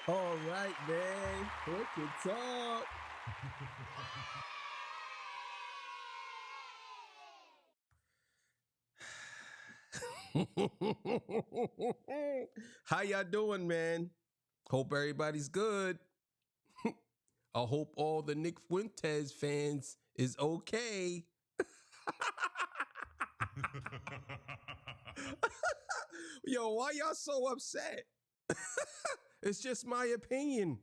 All right, man. We can talk. How y'all doing, man? Hope everybody's good. I hope all the Nick Fuentes fans is okay. Yo, why y'all so upset? It's just my opinion.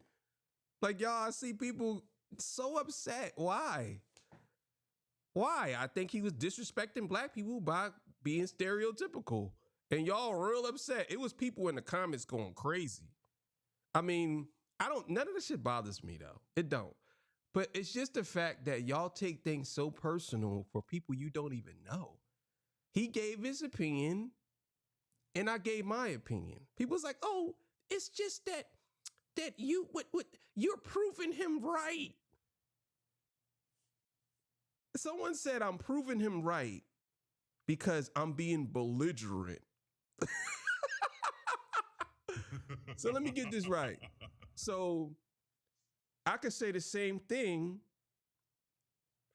Like, y'all, I see people so upset. Why? Why? I think he was disrespecting black people by being stereotypical. And y'all real upset. It was people in the comments going crazy. I mean, none of this shit bothers me though. It don't. But it's just the fact that y'all take things so personal for people you don't even know. He gave his opinion and I gave my opinion. People's like, oh, it's just that you're proving him right. Someone said I'm proving him right because I'm being belligerent. So let me get this right. So I could say the same thing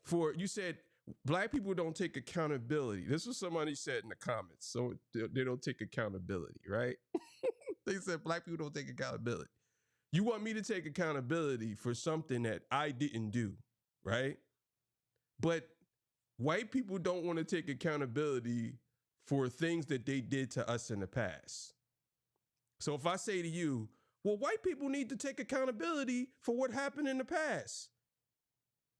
for, you said black people don't take accountability. This was somebody said in the comments. So they don't take accountability, right? They said black people don't take accountability. You want me to take accountability for something that I didn't do, right? But white people don't want to take accountability for things that they did to us in the past. So if I say to you, well, white people need to take accountability for what happened in the past.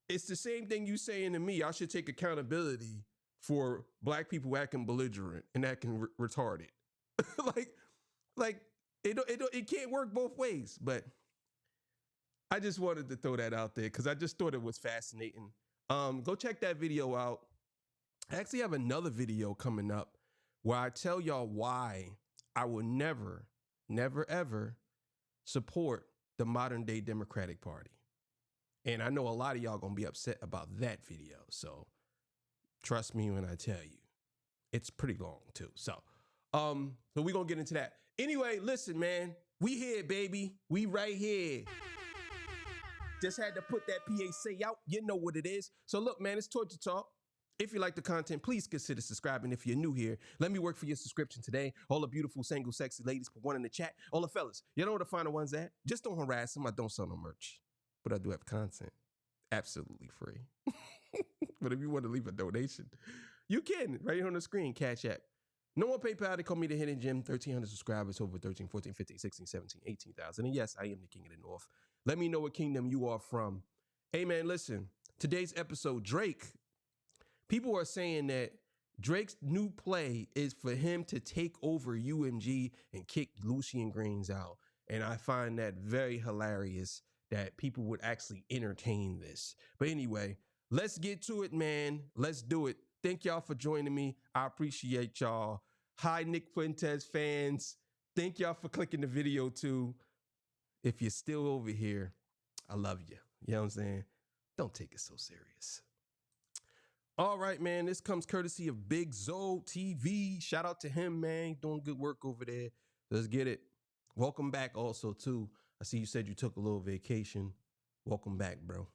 It's the same thing you saying to me. I should take accountability for black people acting belligerent and acting retarded. like it can't work both ways. But I just wanted to throw that out there because I just thought it was fascinating. Go check that video out. I actually have another video coming up where I tell y'all why I will never, ever support the modern day Democratic Party. And I know a lot of y'all gonna be upset about that video. So trust me when I tell you, it's pretty long too. So we're gonna get into that. Anyway, listen, man, we here, baby. We right here. Just had to put that PAC out. You know what it is. So look, man, it's Torture Talk. If you like the content, please consider subscribing. If you're new here, let me work for your subscription today. All the beautiful, single, sexy ladies, put one in the chat. All the fellas, you know where to find the ones at? Just don't harass them. I don't sell no merch, but I do have content. Absolutely free. But if you want to leave a donation, you can. Right here on the screen, Cash App. No more PayPal. They call me the Hidden Gem. 1,300 subscribers, over 13, 14, 15, 16, 17, 18,000. And yes, I am the king of the North. Let me know what kingdom you are from. Hey, man, listen. Today's episode, Drake. People are saying that Drake's new play is for him to take over UMG and kick Lucian Grainge out. And I find that very hilarious that people would actually entertain this. But anyway, let's get to it, man. Let's do it. Thank y'all for joining me. I appreciate y'all. Hi, Nick Fuentes fans. Thank y'all for clicking the video too. If you're still over here, I love you. You know what I'm saying? Don't take it so serious. All right, man. This comes courtesy of Big Zo TV. Shout out to him, man. Doing good work over there. Let's get it. Welcome back also, too. I see you said you took a little vacation. Welcome back, bro.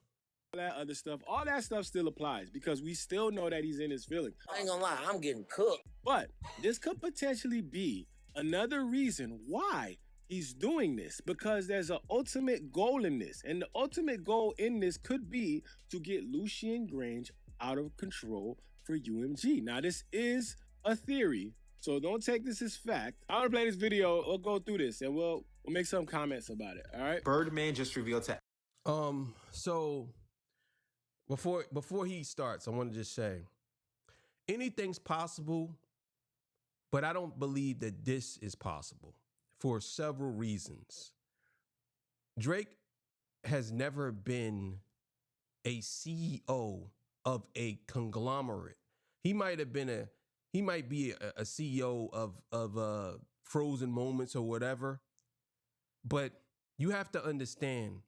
All that other stuff, all that stuff still applies because we still know that he's in his feelings. I ain't gonna lie, I'm getting cooked. But this could potentially be another reason why he's doing this, because there's an ultimate goal in this. And the ultimate goal in this could be to get Lucian Grainge out of control for UMG. Now, this is a theory, so don't take this as fact. I'm gonna play this video. We'll go through this and we'll make some comments about it. All right. Birdman just revealed to. So before he starts, I want to just say anything's possible, but I don't believe that this is possible for several reasons. Drake has never been a CEO of a conglomerate. He might be a CEO of Frozen Moments or whatever, but you have to understand,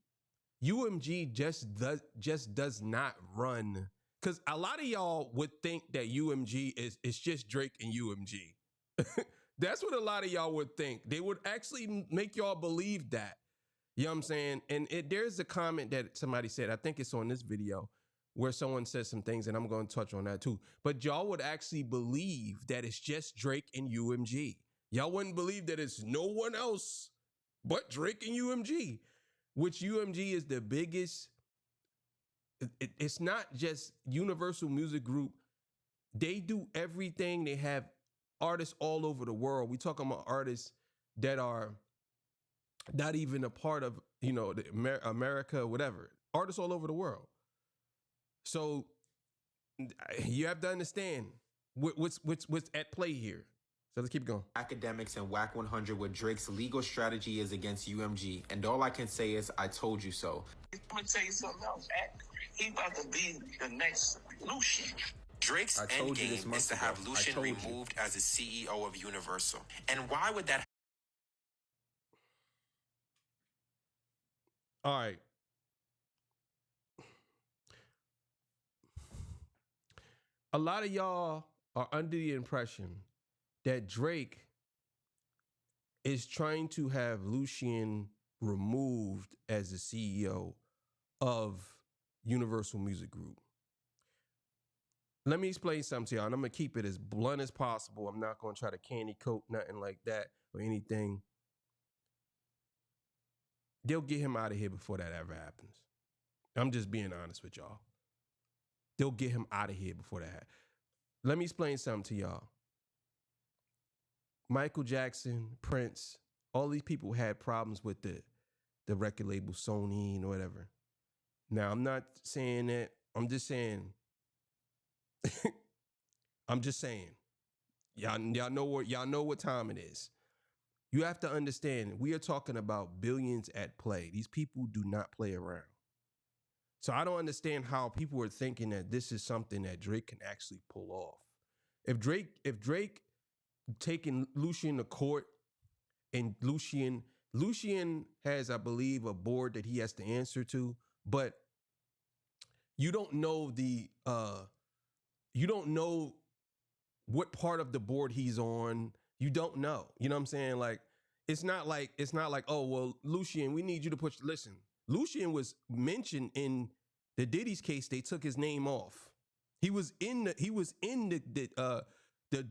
UMG just does not run, because a lot of y'all would think that UMG is just Drake and UMG. That's what a lot of y'all would think. They would actually make y'all believe that. You know what I'm saying? And there's a comment that somebody said, I think it's on this video, where someone says some things, and I'm going to touch on that too. But y'all would actually believe that it's just Drake and UMG. Y'all wouldn't believe that it's no one else but Drake and UMG, which UMG is the biggest. It's not just Universal Music Group. They do everything. They have artists all over the world. We talking about artists that are not even a part of, you know, the America, whatever. Artists all over the world. So you have to understand what's at play here. So let's keep going. Academics and Whack 100 what Drake's legal strategy is against UMG, and all I can say is I told you so. I'm gonna tell you something else. He about to be the next Lucian. Drake's endgame is to have Lucian removed as the CEO of Universal. And why would that? All right. A lot of y'all are under the impression that Drake is trying to have Lucian removed as the CEO of Universal Music Group. Let me explain something to y'all, and I'm going to keep it as blunt as possible. I'm not going to try to candy coat nothing like that or anything. They'll get him out of here before that ever happens. I'm just being honest with y'all. They'll get him out of here before that happens. Let me explain something to y'all. Michael Jackson, Prince, all these people had problems with the record label Sony and whatever. Now, I'm not saying that. I'm just saying. I'm just saying. Y'all know what time it is. You have to understand, we are talking about billions at play. These people do not play around. So I don't understand how people are thinking that this is something that Drake can actually pull off. If Drake taking Lucian to court, and Lucian has, I believe, a board that he has to answer to, but you don't know what part of the board he's on. You don't know. You know what I'm saying? Like, it's not like, oh, well, Lucian, we need you to listen. Lucian was mentioned in the Diddy's case. They took his name off. He was in the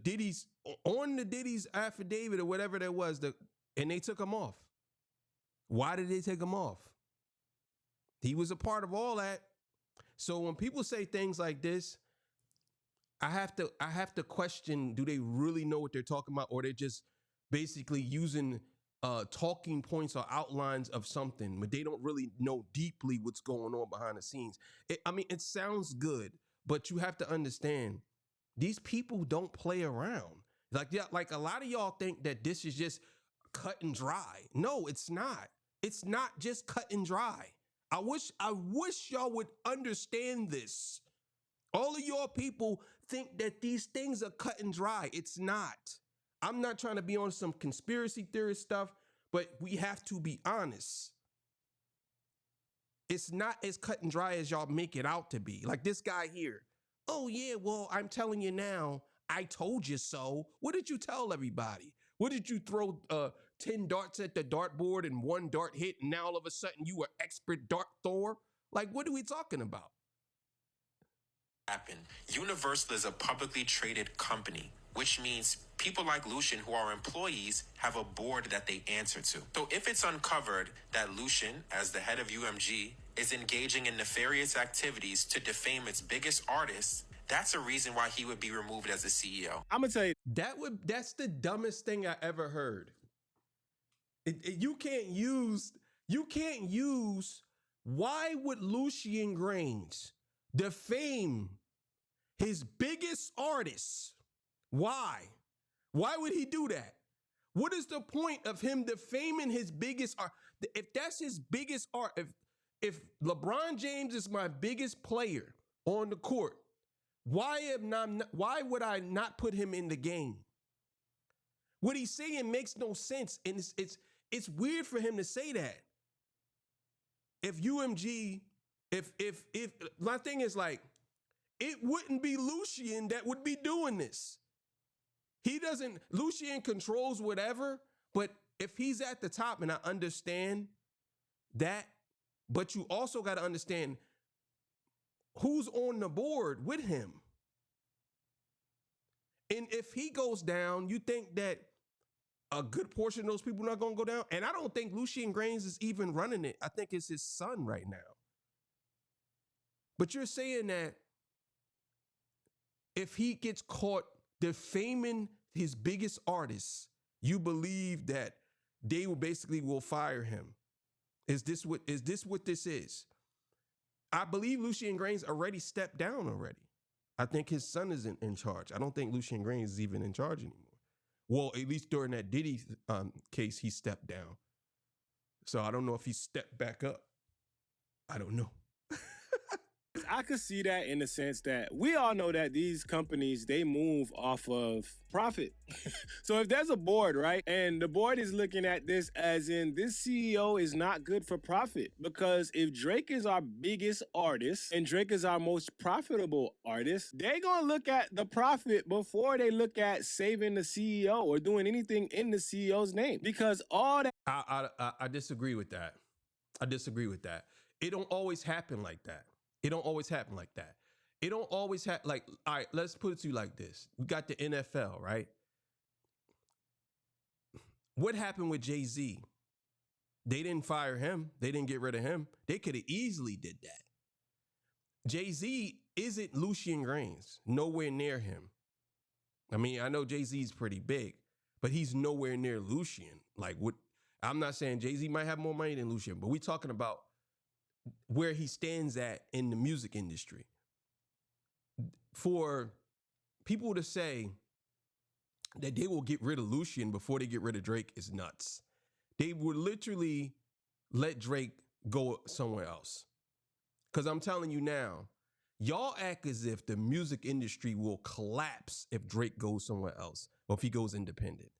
Diddy's, on the Diddy's affidavit or whatever that was, and they took him off. Why did they take him off? He was a part of all that. So when people say things like this, I have to question, do they really know what they're talking about, or they're just basically using talking points or outlines of something, but they don't really know deeply what's going on behind the scenes. It sounds good, but you have to understand, these people don't play around. Like a lot of y'all think that this is just cut and dry. No, it's not. It's not just cut and dry. I wish y'all would understand this. All of y'all people think that these things are cut and dry. It's not. I'm not trying to be on some conspiracy theorist stuff, but we have to be honest. It's not as cut and dry as y'all make it out to be. Like this guy here. Oh yeah, well, I'm telling you now, I told you so. What did you tell everybody? What did you throw 10 darts at the dartboard and one dart hit, and now all of a sudden you were expert dart thrower? Like, what are we talking about? Happen. Universal is a publicly traded company, which means people like Lucian who are employees have a board that they answer to. So if it's uncovered that Lucian, as the head of UMG, is engaging in nefarious activities to defame its biggest artists, that's a reason why he would be removed as the CEO. I'm gonna tell you, that's the dumbest thing I ever heard. You can't use, why would Lucian Grainge defame his biggest artists? Why? Why would he do that? What is the point of him defaming his biggest art? If that's his biggest art, if LeBron James is my biggest player on the court, why would I not put him in the game? What he's saying makes no sense, and it's weird for him to say that. If UMG, if my thing is like, it wouldn't be Lucian that would be doing this. Lucian controls whatever, but if he's at the top, and I understand That, but you also got to understand who's on the board with him. And if he goes down, you think that a good portion of those people are not going to go down? And I don't think Lucian Grainge is even running it. I think it's his son right now. But you're saying that if he gets caught defaming his biggest artists, you believe that they will fire him. Is this what this is? I believe Lucian Grainge already stepped down already. I think his son is in charge. I don't think Lucian Grainge is even in charge anymore. Well, at least during that Diddy case, he stepped down. So I don't know if he stepped back up. I don't know. I could see that in the sense that we all know that these companies, they move off of profit. So if there's a board, right, and the board is looking at this as in this CEO is not good for profit, because if Drake is our biggest artist and Drake is our most profitable artist, they're going to look at the profit before they look at saving the CEO or doing anything in the CEO's name, because all that. I disagree with that. I disagree with that. It don't always happen like that. It don't always happen like that. It don't always happen like, all right, let's put it to you like this. We got the NFL, right? What happened with Jay-Z? They didn't fire him. They didn't get rid of him. They could have easily did that. Jay-Z isn't Lucian Grainge, nowhere near him. I mean, I know Jay-Z's pretty big, but he's nowhere near Lucian. Like, what? I'm not saying Jay-Z might have more money than Lucian, but we're talking about where he stands at in the music industry. For people to say that they will get rid of Lucian before they get rid of Drake is nuts. They would literally let Drake go somewhere else. Because I'm telling you now, y'all act as if the music industry will collapse if Drake goes somewhere else or if he goes independent.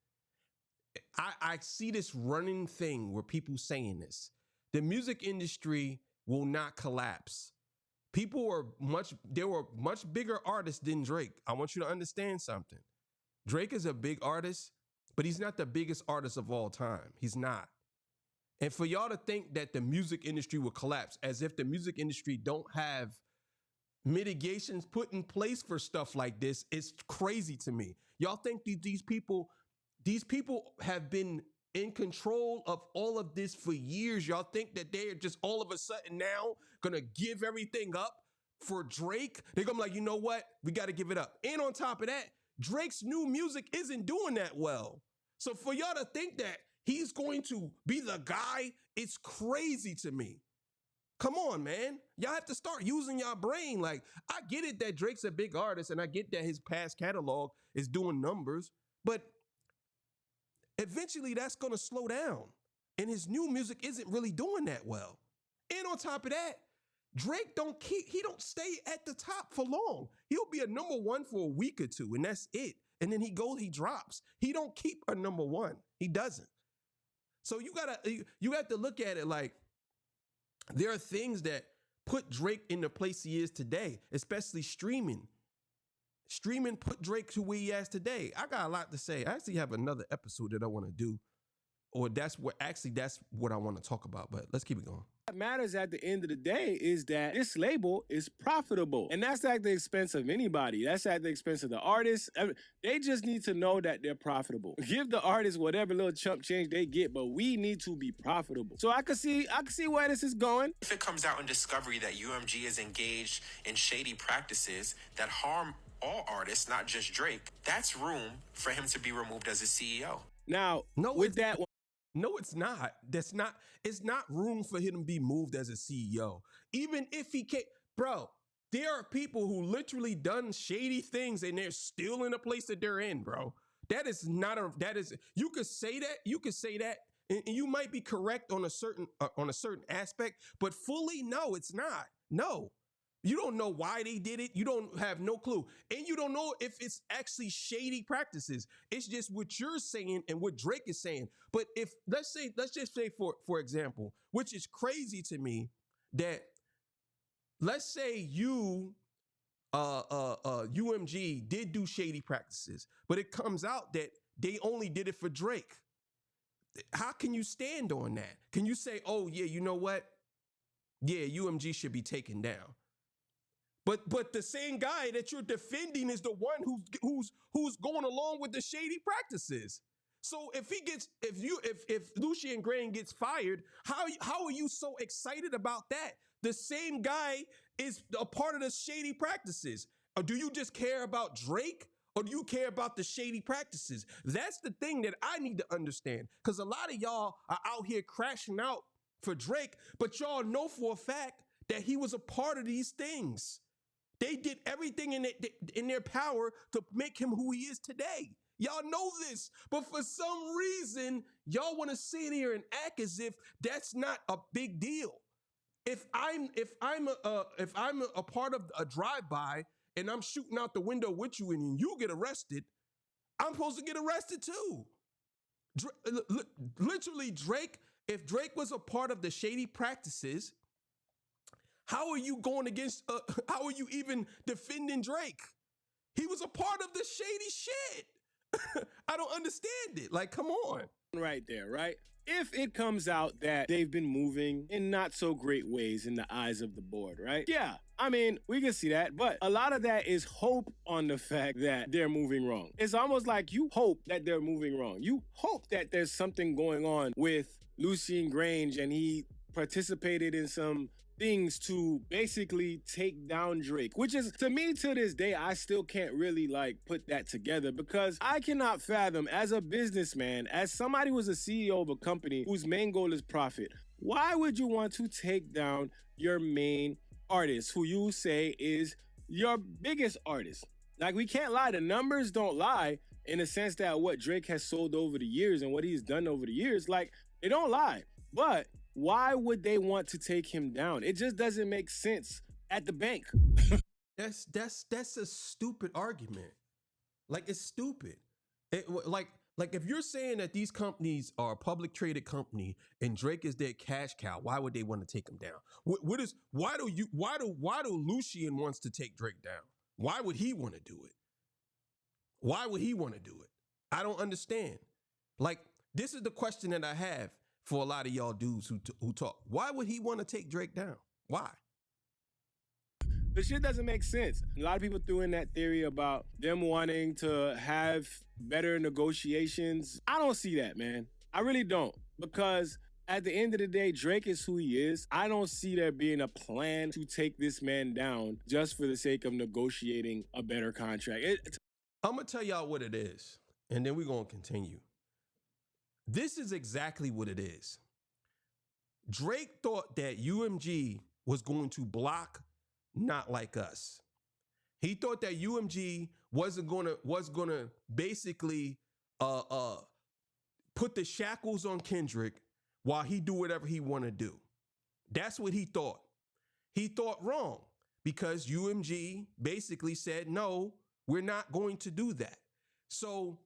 I see this running thing where people saying this. The music industry will not collapse. There were much bigger artists than Drake. I want you to understand something. Drake is a big artist, but he's not the biggest artist of all time. He's not. And for y'all to think that the music industry will collapse as if the music industry don't have mitigations put in place for stuff like this is crazy to me. Y'all think these people have been in control of all of this for years. Y'all think that they're just all of a sudden now gonna give everything up for Drake? They're gonna be like, you know what? We gotta give it up. And on top of that, Drake's new music isn't doing that well. So for y'all to think that he's going to be the guy, it's crazy to me. Come on, man. Y'all have to start using y'all brain. Like, I get it that Drake's a big artist and I get that his past catalog is doing numbers, but eventually that's going to slow down and his new music isn't really doing that well. And on top of that, Drake don't stay at the top for long. He'll be a number one for a week or two and that's it. And then he drops. He don't keep a number one. He doesn't. So you have to look at it like there are things that put Drake in the place he is today, especially streaming. Streaming put Drake to where he is today. I got a lot to say. I actually have another episode that I want to do, or that's what I want to talk about, but let's keep it going. What matters at the end of the day is that this label is profitable. And that's at the expense of anybody. That's at the expense of the artists. They just need to know that they're profitable. Give the artists whatever little chump change they get, but we need to be profitable. So I can see where this is going. If it comes out in discovery that UMG is engaged in shady practices that harm all artists, not just Drake, that's room for him to be removed as a CEO. Now, No, it's not. It's not room for him to be moved as a CEO. Even if he can't, bro, there are people who literally done shady things and they're still in the place that they're in, bro. You could say that, and you might be correct on a certain aspect, but fully, no, it's not. No. You don't know why they did it. You don't have no clue. And you don't know if it's actually shady practices. It's just what you're saying and what Drake is saying. But if, let's just say for example, which is crazy to me, that let's say UMG did do shady practices, but it comes out that they only did it for Drake. How can you stand on that? Can you say, oh yeah, you know what? Yeah, UMG should be taken down. But the same guy that you're defending is the one who's going along with the shady practices. So if Lucian Grainge gets fired, how are you so excited about that? The same guy is a part of the shady practices. Or do you just care about Drake? Or do you care about the shady practices? That's the thing that I need to understand. Because a lot of y'all are out here crashing out for Drake, but y'all know for a fact that he was a part of these things. They did everything in their power to make him who he is today. Y'all know this, but for some reason, y'all want to sit here and act as if that's not a big deal. If I'm a part of a drive-by and I'm shooting out the window with you and you get arrested, I'm supposed to get arrested too. Literally, Drake. If Drake was a part of the shady practices, how are you going against? How are you even defending Drake? He was a part of the shady shit. I don't understand it. Like, come on. Right there, right? If it comes out that they've been moving in not so great ways in the eyes of the board, right? Yeah, I mean, we can see that, but a lot of that is hope on the fact that they're moving wrong. It's almost like you hope that they're moving wrong. You hope that there's something going on with Lucian Grainge and he participated in some things to basically take down Drake, which is, to me, to this day, I still can't really like put that together because I cannot fathom, as a businessman, as somebody who's a CEO of a company whose main goal is profit, why would you want to take down your main artist, who you say is your biggest artist? Like, we can't lie, the numbers don't lie in the sense that what Drake has sold over the years and what he's done over the years, like, they don't lie, but why would they want to take him down? It just doesn't make sense at the bank. That's a stupid argument. Like, it's stupid. Like if you're saying that these companies are a public traded company and Drake is their cash cow, why would they want to take him down? Why do Lucian wants to take Drake down? Why would he want to do it? Why would he want to do it? I don't understand. Like, this is the question that I have for a lot of y'all dudes who talk. Why would he want to take Drake down? Why? The shit doesn't make sense. A lot of people threw in that theory about them wanting to have better negotiations. I don't see that, man. I really don't. Because at the end of the day, Drake is who he is. I don't see there being a plan to take this man down just for the sake of negotiating a better contract. I'm going to tell y'all what it is, and then we're going to continue. This is exactly what it is. Drake thought that UMG was going to block Not Like Us. He thought that UMG was gonna basically put the shackles on Kendrick while he do whatever he want to do. That's what he thought. He thought wrong because UMG basically said, no, we're not going to do that. So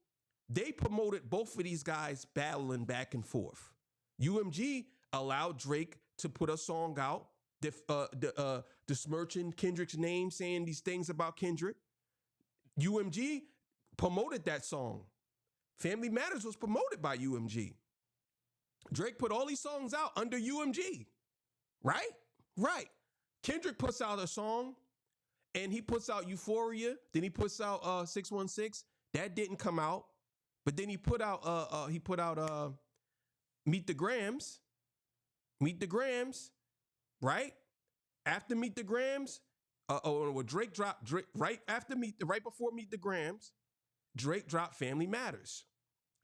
they promoted both of these guys battling back and forth. UMG allowed Drake to put a song out, besmirching Kendrick's name, saying these things about Kendrick. UMG promoted that song. Family Matters was promoted by UMG. Drake put all these songs out under UMG. Right? Right. Kendrick puts out a song and he puts out Euphoria. Then he puts out 616. That didn't come out. But then he put out Meet the Grams. Meet the Grams, right? After Meet the Grams, Drake dropped right before Meet the Grams, Drake dropped Family Matters.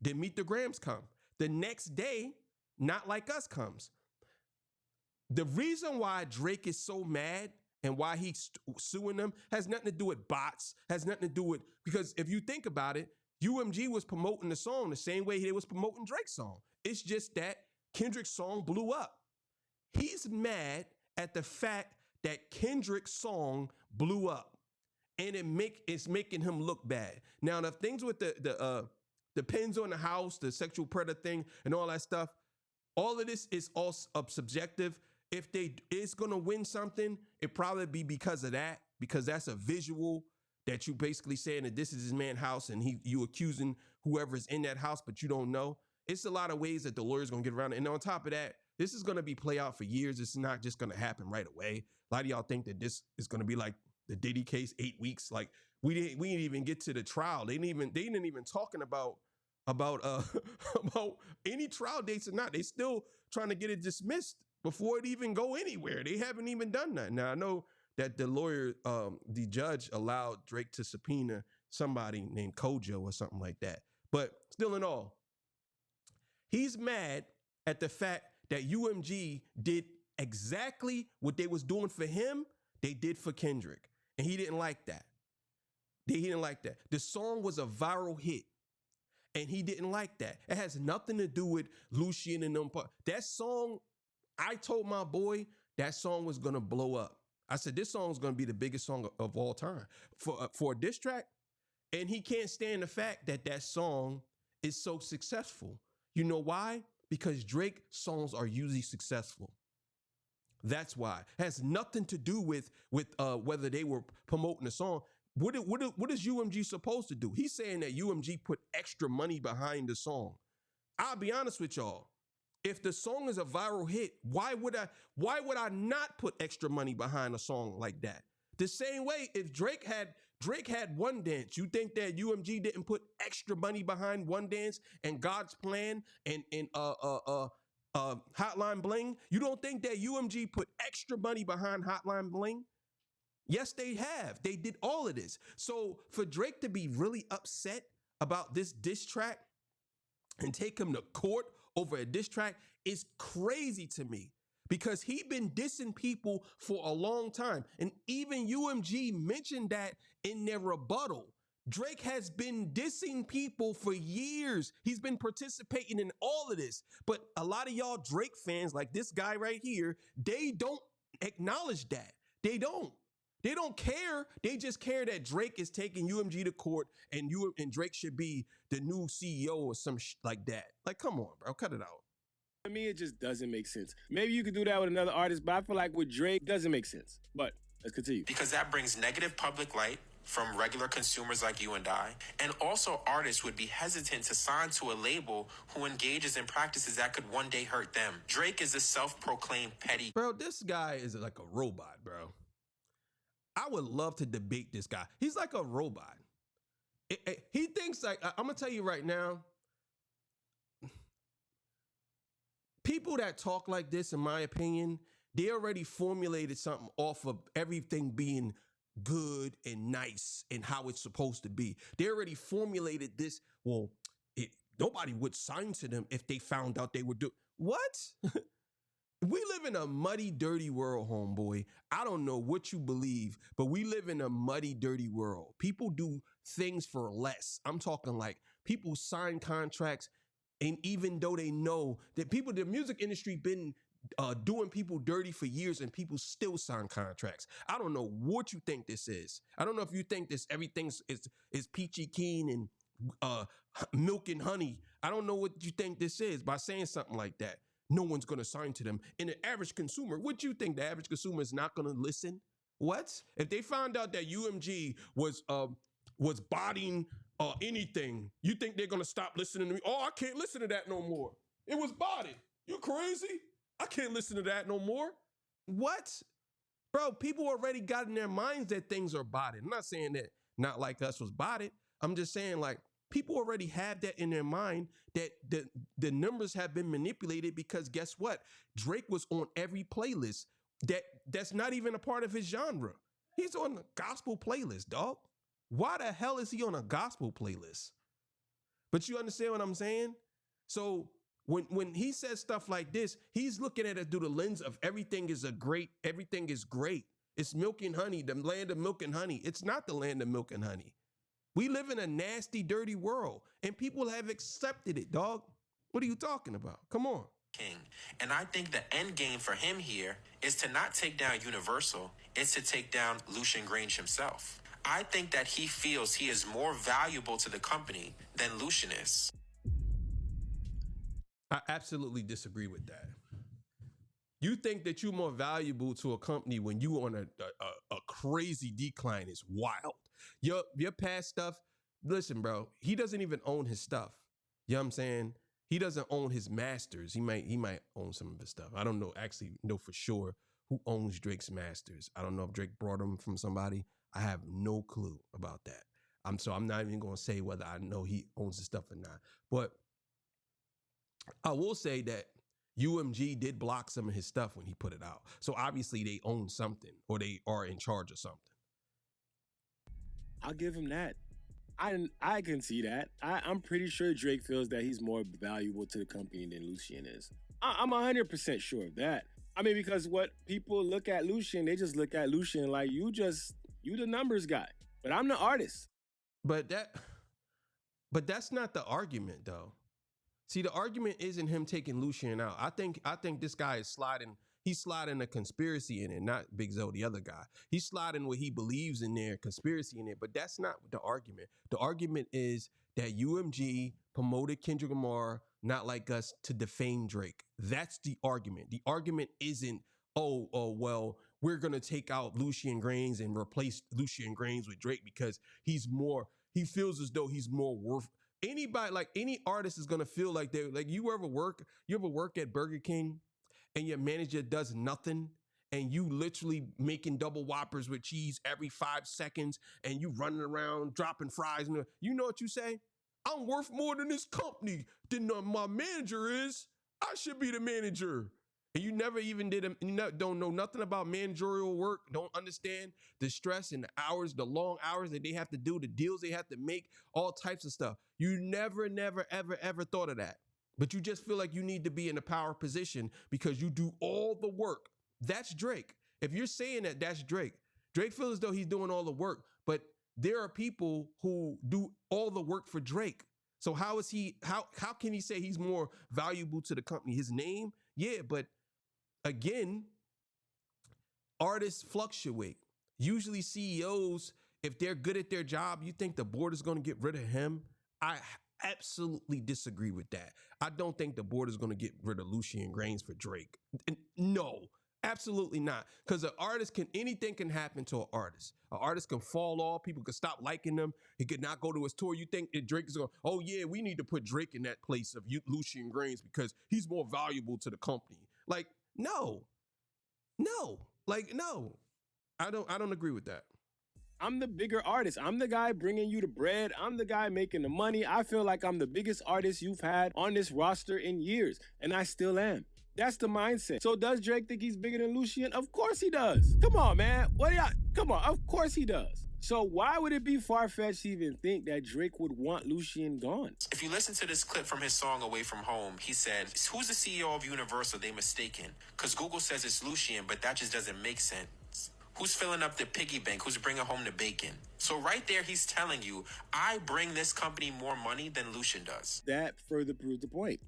Then Meet the Grams come. The next day, Not Like Us comes. The reason why Drake is so mad and why he's suing them has nothing to do with bots, has nothing to do with, because if you think about it, UMG was promoting the song the same way they was promoting Drake's song. It's just that Kendrick's song blew up. He's mad at the fact that Kendrick's song blew up, and it's making him look bad. Now, the things with the pins on the house, the sexual predator thing, and all that stuff, all of this is all subjective. If they is gonna win something, it probably be because of that, because that's a visual that you basically saying that this is his man's house and you accusing whoever's in that house, but you don't know. it's a lot of ways that the lawyer's gonna get around it. And on top of that, this is gonna be play out for years. It's not just gonna happen right away. A lot of y'all think that this is gonna be like the Diddy case, 8 weeks. Like we didn't even get to the trial. They didn't even talking about about any trial dates or not. They still trying to get it dismissed before it even go anywhere. They haven't even done that. Now I know that the lawyer, the judge allowed Drake to subpoena somebody named Kojo or something like that. But still in all, he's mad at the fact that UMG did exactly what they was doing for him, they did for Kendrick. And he didn't like that. He didn't like that. The song was a viral hit. And he didn't like that. It has nothing to do with Lucian and them. That song, I told my boy that song was going to blow up. I said, this song is going to be the biggest song of all time for a diss track. And he can't stand the fact that that song is so successful. You know why? Because Drake songs are usually successful. That's why. It has nothing to do with whether they were promoting the song. What is UMG supposed to do? He's saying that UMG put extra money behind the song. I'll be honest with y'all. If the song is a viral hit, why would I not put extra money behind a song like that? The same way, if Drake had One Dance, you think that UMG didn't put extra money behind One Dance and God's Plan and Hotline Bling? You don't think that UMG put extra money behind Hotline Bling? Yes, they have. They did all of this. So for Drake to be really upset about this diss track and take him to court over a diss track is crazy to me, because he been dissing people for a long time. And even UMG mentioned that in their rebuttal. Drake has been dissing people for years. He's been participating in all of this. But a lot of y'all Drake fans, like this guy right here, they don't acknowledge that. They don't. They don't care. They just care that Drake is taking UMG to court and Drake should be the new CEO or some like that. Like, come on, bro. Cut it out. I mean, it just doesn't make sense. Maybe you could do that with another artist, but I feel like with Drake, doesn't make sense. But let's continue. Because that brings negative public light from regular consumers like you and I. And also artists would be hesitant to sign to a label who engages in practices that could one day hurt them. Drake is a self-proclaimed petty. Bro, this guy is like a robot, bro. I would love to debate this guy. He's like a robot. He thinks like, I'm going to tell you right now, people that talk like this, in my opinion, they already formulated something off of everything being good and nice and how it's supposed to be. They already formulated this. Well, nobody would sign to them if they found out they would do. What? We live in a muddy, dirty world, homeboy. I don't know what you believe, but we live in a muddy, dirty world. People do things for less. I'm talking like people sign contracts, and even though they know that the music industry been doing people dirty for years, and people still sign contracts. I don't know what you think this is. I don't know if you think this everything is peachy keen and milk and honey. I don't know what you think this is by saying something like that. No one's going to sign to them. And the average consumer, what you think the average consumer is not going to listen? What? If they found out that UMG was bodying anything, you think they're going to stop listening to me? Oh, I can't listen to that no more. It was bodied. You crazy? I can't listen to that no more. What? Bro, people already got in their minds that things are bodied. I'm not saying that Not Like Us was bodied. I'm just saying, like, people already have that in their mind, that the numbers have been manipulated, because guess what? Drake was on every playlist that's not even a part of his genre. He's on the gospel playlist, dog. Why the hell is he on a gospel playlist? But you understand what I'm saying? So when he says stuff like this, he's looking at it through the lens of everything is great. It's milk and honey, the land of milk and honey. It's not the land of milk and honey. We live in a nasty, dirty world, and people have accepted it, dog. What are you talking about? Come on. King. And I think the end game for him here is to not take down Universal, it's to take down Lucian Grainge himself. I think that he feels he is more valuable to the company than Lucian is. I absolutely disagree with that. You think that you're more valuable to a company when you on a crazy decline is wild. Your past stuff, listen, bro, he doesn't even own his stuff. You know what I'm saying? he doesn't own his masters. He might own some of his stuff. I don't know for sure who owns Drake's masters. I don't know if Drake brought them from somebody. I have no clue about that. I'm not even gonna say whether I know he owns the stuff or not. But I will say that UMG did block some of his stuff when he put it out. So obviously they own something, or they are in charge of something. I'll give him that. I can see that. I'm pretty sure Drake feels that he's more valuable to the company than Lucian is. I'm 100% sure of that. I mean, because what people look at Lucian, they just look at Lucian like you the numbers guy, but I'm the artist. But that's not the argument though. See, the argument isn't him taking Lucian out. I think this guy is sliding. He's sliding a conspiracy in it, not Big Zo, the other guy. He's sliding what he believes in there, conspiracy in it, but that's not the argument. The argument is that UMG promoted Kendrick Lamar, Not Like Us, to defame Drake. That's the argument. The argument isn't, well, we're going to take out Lucian Grainge and replace Lucian Grainge with Drake because he feels as though he's more worth. Anybody, like any artist is going to feel like you ever work at Burger King and your manager does nothing and you literally making double whoppers with cheese every 5 seconds and you running around dropping fries and you know what you say? I'm worth more than this company than my manager is. I should be the manager. And you never even don't know nothing about managerial work, don't understand the stress and the hours, the long hours that they have to do, the deals they have to make, all types of stuff. You never, ever thought of that. But you just feel like you need to be in a power position because you do all the work. That's Drake. If you're saying that, that's Drake. Drake feels as though he's doing all the work, but there are people who do all the work for Drake. So how can he say he's more valuable to the company? His name? Yeah, but again, artists fluctuate. Usually CEOs, if they're good at their job, you think the board is going to get rid of him? I absolutely disagree with that. I don't think the board is going to get rid of Lucian Grainge for Drake. No, absolutely not. Because anything can happen to an artist. An artist can fall off. People can stop liking them. He could not go to his tour. You think that Drake is going, oh yeah, we need to put Drake in that place of Lucian Grainge because he's more valuable to the company. Like, no. I don't agree with that. I'm the bigger artist. I'm the guy bringing you the bread. I'm the guy making the money. I feel like I'm the biggest artist you've had on this roster in years, and I still am. That's the mindset. So does Drake think he's bigger than Lucian? Of course he does. Come on, man. Come on. Of course he does. So why would it be far-fetched to even think that Drake would want Lucian gone? If you listen to this clip from his song Away From Home, he said, who's the CEO of Universal? They mistaken. Because Google says it's Lucian, but that just doesn't make sense. Who's filling up the piggy bank? Who's bringing home the bacon? So right there, he's telling you, I bring this company more money than Lucian does. That further proves the point.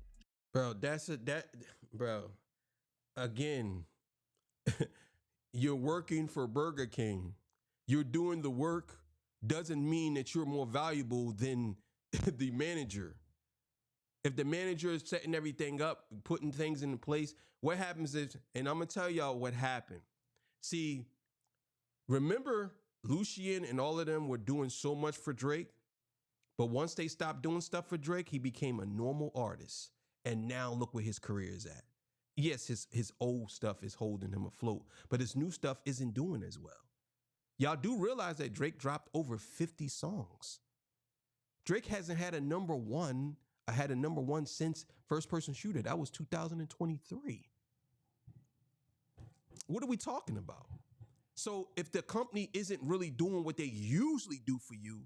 Bro, bro, again, you're working for Burger King. You're doing the work doesn't mean that you're more valuable than the manager. If the manager is setting everything up, putting things into place, what happens is, and I'm going to tell y'all what happened. See, remember Lucian and all of them were doing so much for Drake, but once they stopped doing stuff for Drake, he became a normal artist. And now look where his career is at. Yes, his old stuff is holding him afloat, but his new stuff isn't doing as well. Y'all do realize that Drake dropped over 50 songs. Drake hasn't had a number one since First Person Shooter. That was 2023. What are we talking about? So if the company isn't really doing what they usually do for you,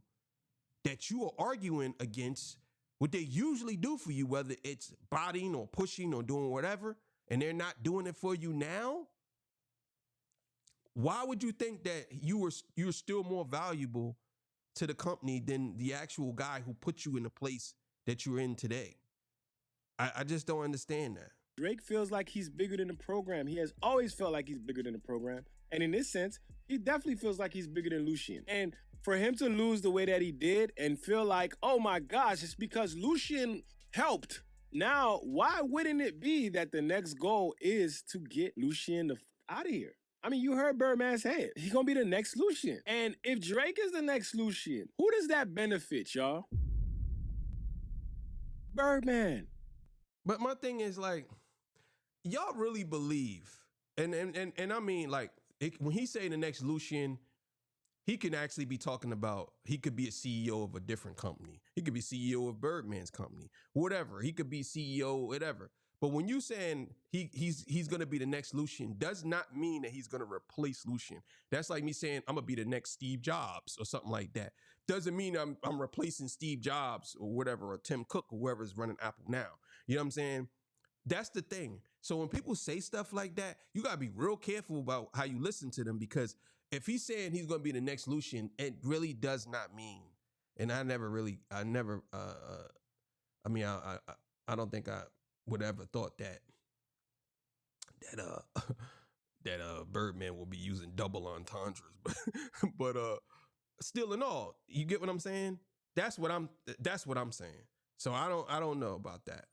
that you are arguing against what they usually do for you, whether it's bodying or pushing or doing whatever, and they're not doing it for you now, why would you think that you're still more valuable to the company than the actual guy who put you in the place that you're in today? I just don't understand that. Drake feels like he's bigger than the program. He has always felt like he's bigger than the program. And in this sense, he definitely feels like he's bigger than Lucian. And for him to lose the way that he did and feel like, oh my gosh, it's because Lucian helped. Now, why wouldn't it be that the next goal is to get Lucian out of here? I mean, you heard Birdman say it. He's going to be the next Lucian. And if Drake is the next Lucian, who does that benefit, y'all? Birdman. But my thing is like, y'all really believe, and I mean like when he say the next Lucian, he can actually be talking about he could be a CEO of a different company. He could be CEO of Birdman's company, whatever. He could be CEO, whatever. But when you saying he's gonna be the next Lucian, does not mean that he's gonna replace Lucian. That's like me saying I'm gonna be the next Steve Jobs or something like that. Doesn't mean I'm replacing Steve Jobs or whatever, or Tim Cook or whoever's running Apple now. You know what I'm saying? That's the thing. So when people say stuff like that, you gotta be real careful about how you listen to them, because if he's saying he's gonna be the next Lucian, it really does not mean. And I mean, I don't think I would ever thought that that Birdman will be using double entendres, but still in all, you get what I'm saying? That's what I'm saying. So I don't know about that.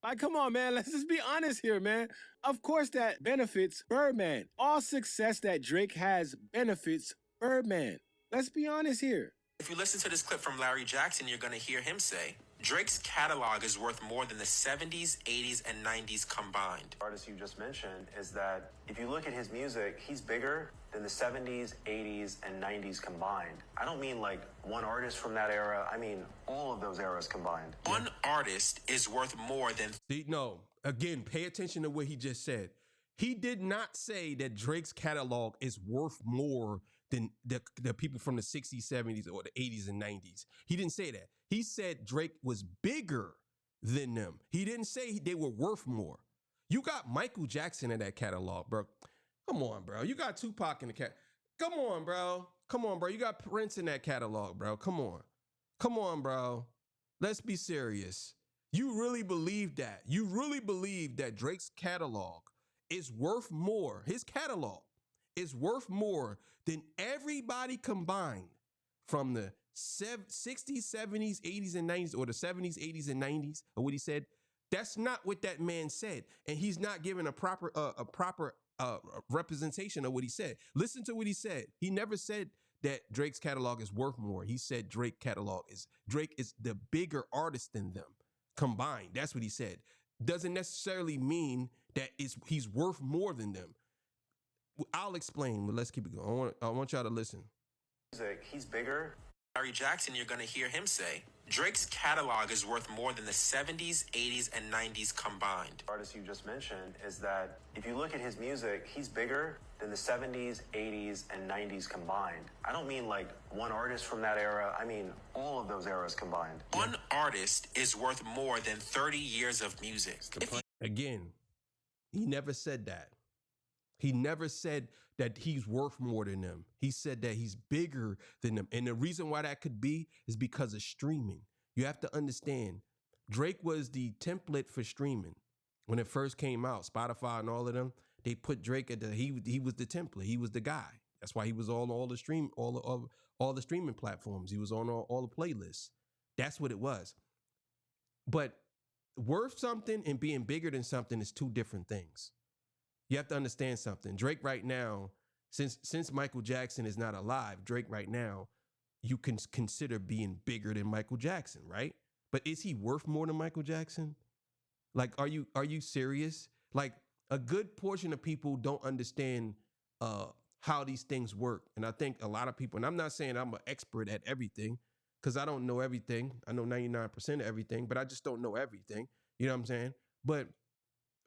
Like, come on, man. Let's just be honest here, man. Of course, that benefits Birdman. All success that Drake has benefits Birdman. Let's be honest here. If you listen to this clip from Larry Jackson, you're going to hear him say, Drake's catalog is worth more than the 70s, 80s, and 90s combined. Artist you just mentioned is that if you look at his music, he's bigger than the 70s, 80s, and 90s combined. I don't mean like one artist from that era. I mean all of those eras combined. One artist is worth more than... See, no, again, pay attention to what he just said. He did not say that Drake's catalog is worth more than the people from the 60s, 70s, or the 80s and 90s. He didn't say that. He said Drake was bigger than them. He didn't say they were worth more. You got Michael Jackson in that catalog, bro. Come on, bro. You got Tupac in the cat. Come on, bro. Come on, bro. You got Prince in that catalog, bro. Come on. Come on, bro. Let's be serious. You really believe that? You really believe that Drake's catalog is worth more? His catalog is worth more than everybody combined from the 60s, 70s, 80s, and 90s, or the 70s, 80s, and 90s, or what he said? That's not what that man said. And he's not giving a proper representation of what he said. Listen to what he said. He never said that Drake's catalog is worth more. He said Drake is the bigger artist than them combined. That's what he said. Doesn't necessarily mean that he's worth more than them. I'll explain, but let's keep it going. I want y'all to listen. He's bigger. Larry Jackson, you're going to hear him say, Drake's catalog is worth more than the 70s, 80s, and 90s combined. Artist you just mentioned is that if you look at his music, he's bigger than the 70s, 80s, and 90s combined. I don't mean like one artist from that era. I mean all of those eras combined. One artist is worth more than 30 years of music. Again, he never said that. He never said that he's worth more than them. He said that he's bigger than them. And the reason why that could be is because of streaming. You have to understand, Drake was the template for streaming. When it first came out, Spotify and all of them, they put Drake at he was the template. He was the guy. That's why he was on all the streaming platforms. He was on all the playlists. That's what it was. But worth something and being bigger than something is two different things. You have to understand something. Drake right now, since Michael Jackson is not alive, Drake right now, you can consider being bigger than Michael Jackson, right? But is he worth more than Michael Jackson? Like, are you serious? Like, a good portion of people don't understand how these things work. And I think a lot of people, and I'm not saying I'm an expert at everything, because I don't know everything. I know 99% of everything, but I just don't know everything. You know what I'm saying? But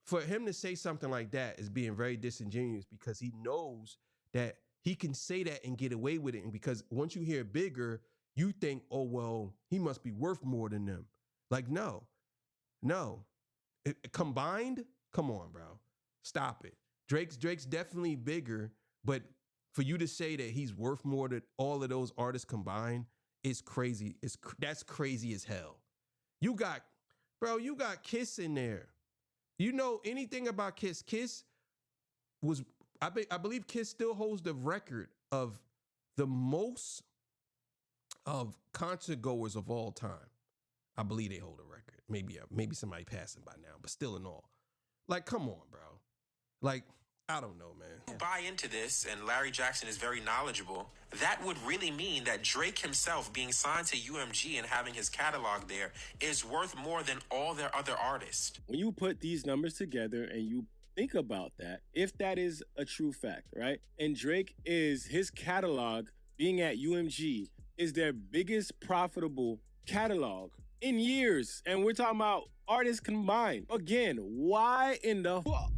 for him to say something like that is being very disingenuous, because he knows that he can say that and get away with it. And because once you hear bigger, you think, oh, well, he must be worth more than them. Like, no. Combined? Come on, bro. Stop it. Drake's definitely bigger, but for you to say that he's worth more than all of those artists combined is crazy. That's crazy as hell. You got Kiss in there. You know anything about Kiss? Kiss was, I believe Kiss still holds the record of the most of concert goers of all time. I believe they hold a record. Maybe somebody passing by now, but still in all. Like, come on, bro. Like, I don't know, man. Buy into this, and Larry Jackson is very knowledgeable, that would really mean that Drake himself being signed to UMG and having his catalog there is worth more than all their other artists. When you put these numbers together and you think about that, if that is a true fact, right? And Drake is his catalog being at UMG is their biggest profitable catalog in years. And we're talking about artists combined. Again, why in the fuck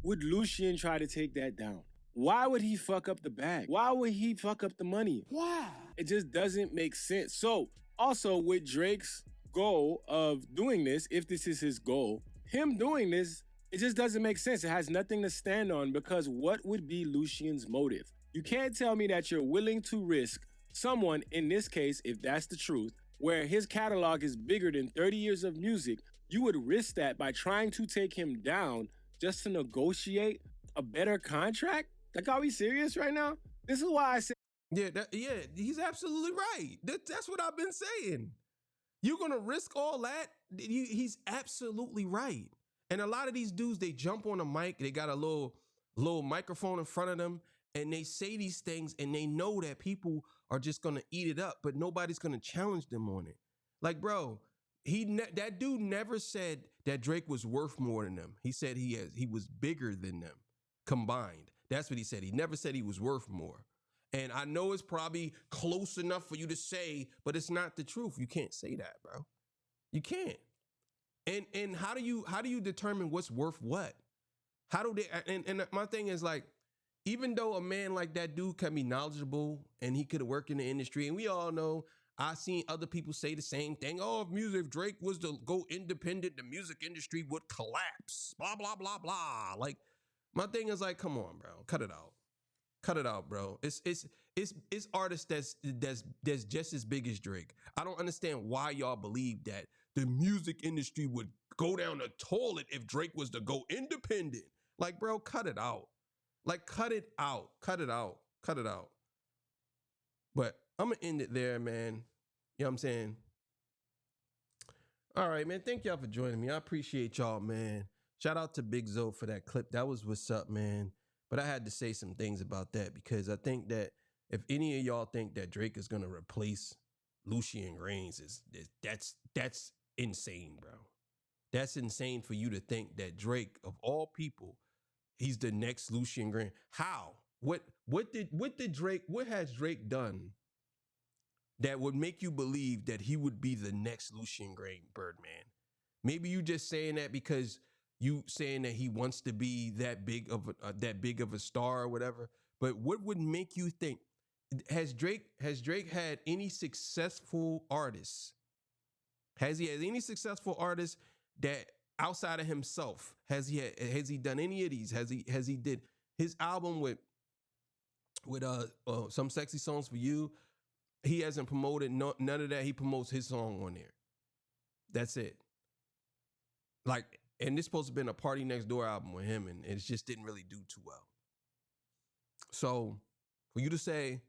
would Lucian try to take that down? Why would he fuck up the bag? Why would he fuck up the money? Why? It just doesn't make sense. So, also with Drake's goal of doing this, if this is his goal, him doing this, it just doesn't make sense. It has nothing to stand on because what would be Lucian's motive? You can't tell me that you're willing to risk someone, in this case, if that's the truth, where his catalog is bigger than 30 years of music, you would risk that by trying to take him down just to negotiate a better contract? Like, are we serious right now? This is why I say. Yeah, he's absolutely right. That's what I've been saying. You're going to risk all that? He's absolutely right. And a lot of these dudes, they jump on a mic, they got a little microphone in front of them, and they say these things, and they know that people are just going to eat it up, but nobody's going to challenge them on it. Like, bro, that dude never said that Drake was worth more than them. He said he was bigger than them combined. That's what he said. He never said he was worth more. And I know it's probably close enough for you to say, but it's not the truth. You can't say that, bro. You can't. And how do you determine what's worth what? How do they? And my thing is, like, even though a man like that dude can be knowledgeable and he could work in the industry, and we all know, I've seen other people say the same thing. Oh, if Drake was to go independent, the music industry would collapse. Blah blah blah blah. Like, my thing is, like, come on, bro, cut it out. Cut it out, bro. It's artists that's just as big as Drake. I don't understand why y'all believe that the music industry would go down the toilet if Drake was to go independent. Like, bro, cut it out. Like, cut it out. Cut it out. Cut it out. But I'm gonna end it there, man. You know what I'm saying? All right, man. Thank y'all for joining me. I appreciate y'all, man. Shout out to Big Zo for that clip. That was what's up, man. But I had to say some things about that because I think that if any of y'all think that Drake is going to replace Lucian Grainge, that's insane, bro. That's insane for you to think that Drake, of all people, he's the next Lucian Grainge. How? What has Drake done that would make you believe that he would be the next Lucian Grainge, Birdman? Maybe you just saying that because you saying that he wants to be that big of a star or whatever. But what would make you think? Has Drake had any successful artists? Has he had any successful artists that outside of himself? Has he done any of these? Has he did his album with Some Sexy Songs for You? He hasn't promoted none of that. He promotes his song on there. That's it. Like, and this supposed to have been a Party Next Door album with him, and it just didn't really do too well. So for you to say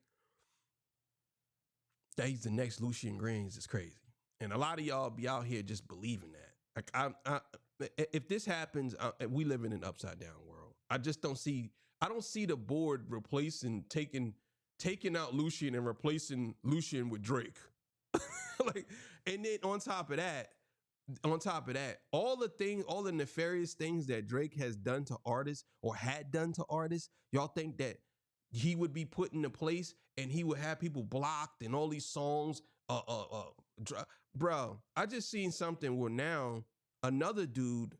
that he's the next Lucian Grainge is crazy. And a lot of y'all be out here just believing that. Like, if this happens, we live in an upside down world. I don't see the board taking out Lucian and replacing Lucian with Drake. Like, and then on top of that, all the nefarious things that Drake has done to artists or had done to artists, y'all think that he would be put into place and he would have people blocked and all these songs, bro, I just seen something where now another dude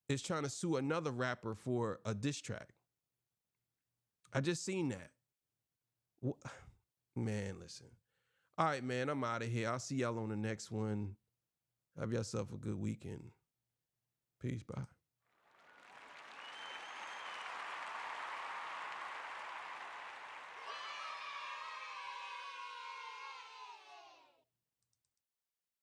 is trying to sue another rapper for a diss track. I just seen that. Man, listen. All right, man, I'm out of here. I'll see y'all on the next one. Have yourself a good weekend. Peace, bye.